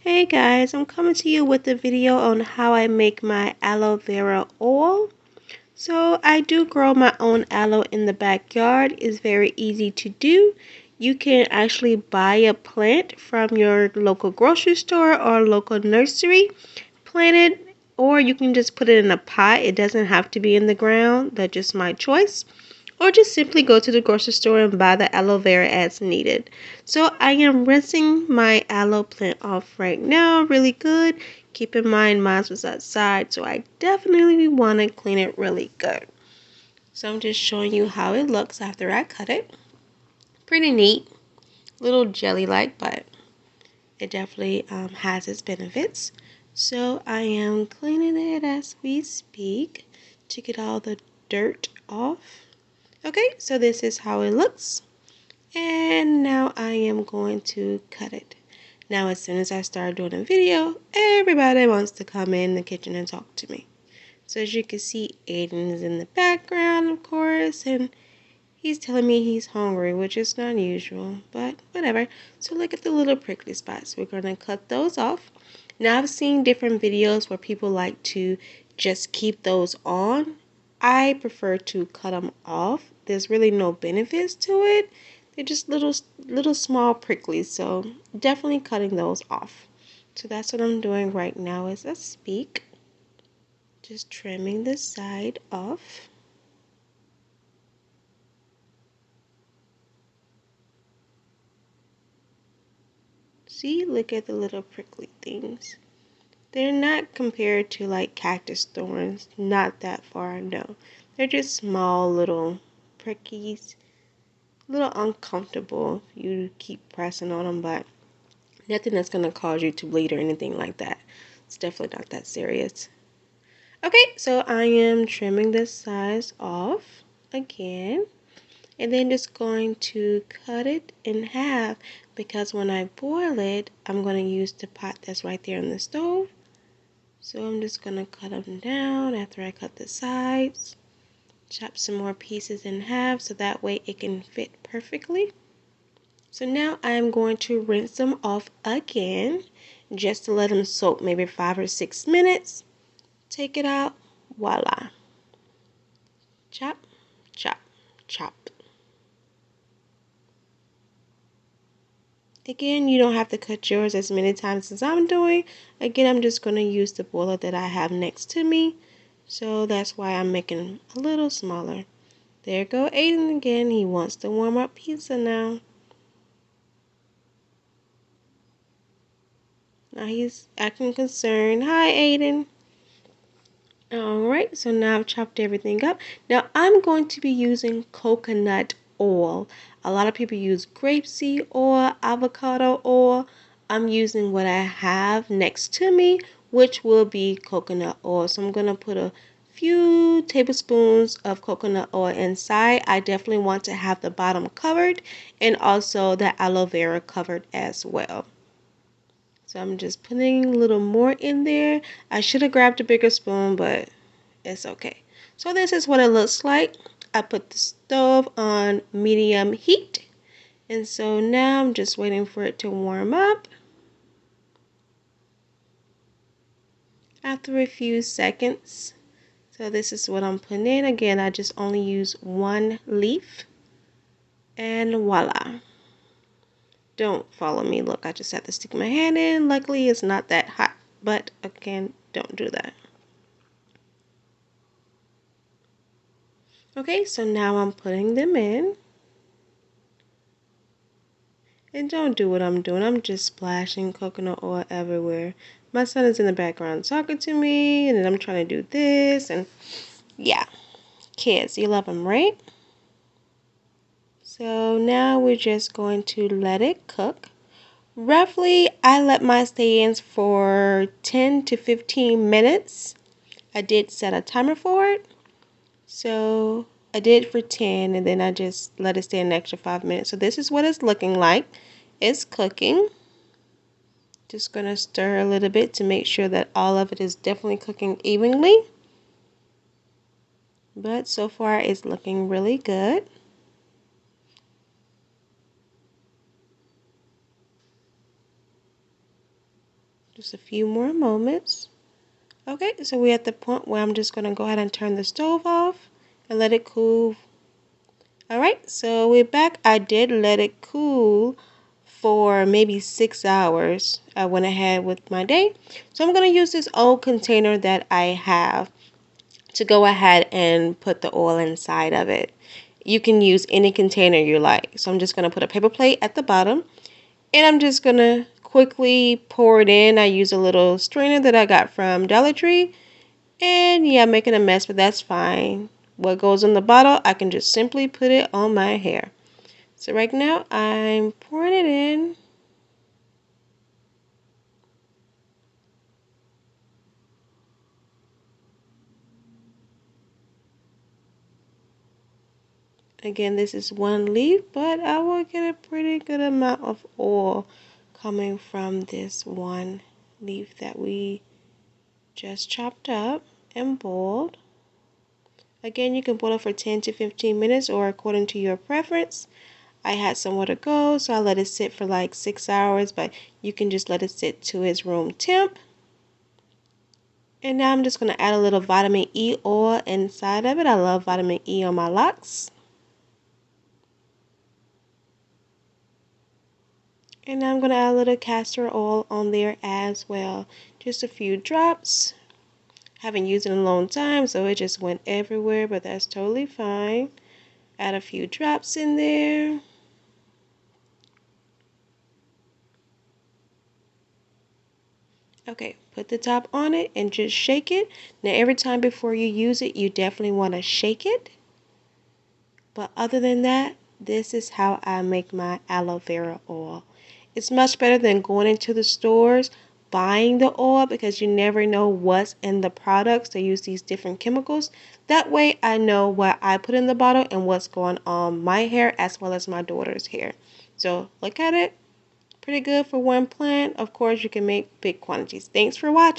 Hey guys, I'm coming to you with a video on how I make my aloe vera oil. So I do grow my own aloe in the backyard. It's very easy to do. You can actually buy a plant from your local grocery store or local nursery, plant it, or you can just put it in a pot. It doesn't have to be in the ground. That's just my choice. Or just simply go to the grocery store and buy the aloe vera as needed. So I am rinsing my aloe plant off right now really good. Keep in mind mine was outside, so I definitely want to clean it really good. So I'm just showing you how it looks after I cut it. Pretty neat, little jelly-like, but it definitely has its benefits. So I am cleaning it as we speak to get all the dirt off. Okay, so this is how it looks. And now I am going to cut it. Now, as soon as I start doing a video, everybody wants to come in the kitchen and talk to me. So as you can see, Aiden is in the background, of course, and he's telling me he's hungry, which is not usual, but whatever. So look at the little prickly spots. We're going to cut those off. Now, I've seen different videos where people like to just keep those on. I prefer to cut them off. There's really no benefits to it. They're just little small pricklies, so definitely cutting those off. So that's what I'm doing right now as I speak. Just trimming the side off. See, look at the little prickly things. They're not compared to like cactus thorns, not that far, no. They're just small little prickies, a little uncomfortable if you keep pressing on them, but nothing that's going to cause you to bleed or anything like that. It's definitely not that serious. Okay, so I am trimming this size off again. And then just going to cut it in half because when I boil it, I'm going to use the pot that's right there on the stove. So I'm just going to cut them down after I cut the sides. Chop some more pieces in half so that way it can fit perfectly. So now I'm going to rinse them off again just to let them soak maybe 5 or 6 minutes. Take it out, voila. Chop, chop, chop. Again, you don't have to cut yours as many times as I'm doing. Again, I'm just going to use the boiler that I have next to me. So that's why I'm making a little smaller. There go Aiden again. He wants to warm up pizza now. Now he's acting concerned. Hi, Aiden. Alright, so now I've chopped everything up. Now I'm going to be using coconut oil. A lot of people use grapeseed oil, avocado oil. I'm using what I have next to me, which will be coconut oil. So I'm going to put a few tablespoons of coconut oil inside. I definitely want to have the bottom covered and also the aloe vera covered as well. So I'm just putting a little more in there. I should have grabbed a bigger spoon, but it's okay. So this is what it looks like. I put the stove on medium heat. And so now I'm just waiting for it to warm up. After a few seconds. So this is what I'm putting in. Again, I just only use one leaf. And voila. Don't follow me. Look, I just have to stick my hand in. Luckily, it's not that hot. But again, don't do that. Okay, so now I'm putting them in. And don't do what I'm doing. I'm just splashing coconut oil everywhere. My son is in the background talking to me, and then I'm trying to do this, and yeah. Kids, you love them, right? So now we're just going to let it cook. Roughly, I let my stay-ins for 10 to 15 minutes. I did set a timer for it. So I did for 10, and then I just let it stay an extra 5 minutes. So this is what it's looking like. It's cooking. Just going to stir a little bit to make sure that all of it is definitely cooking evenly. But so far it's looking really good. Just a few more moments. Okay, so we're at the point where I'm just going to go ahead and turn the stove off and let it cool. Alright, so we're back. I did let it cool for maybe 6 hours. I went ahead with my day. So I'm going to use this old container that I have to go ahead and put the oil inside of it. You can use any container you like. So I'm just going to put a paper plate at the bottom and I'm just going to quickly pour it in. I use a little strainer that I got from Dollar Tree. And yeah, I'm making a mess, but that's fine. What goes in the bottle, I can just simply put it on my hair. So right now, I'm pouring it in. Again, this is one leaf, but I will get a pretty good amount of oil coming from this one leaf that we just chopped up and boiled. Again, you can boil it for 10 to 15 minutes or according to your preference. I had somewhere to go, so I let it sit for like 6 hours, but you can just let it sit to its room temp. And now I'm just going to add a little vitamin E oil inside of it. I love vitamin E on my locks. And now I'm going to add a little castor oil on there as well. Just a few drops. Haven't used it in a long time, so it just went everywhere, but that's totally fine. Add a few drops in there. Okay, put the top on it and just shake it. Now every time before you use it, you definitely want to shake it. But other than that, this is how I make my aloe vera oil. It's much better than going into the stores buying the oil because you never know what's in the products. They use these different chemicals. That way I know what I put in the bottle and what's going on my hair as well as my daughter's hair. So look at it. Pretty good for one plant. Of course, you can make big quantities. Thanks for watching.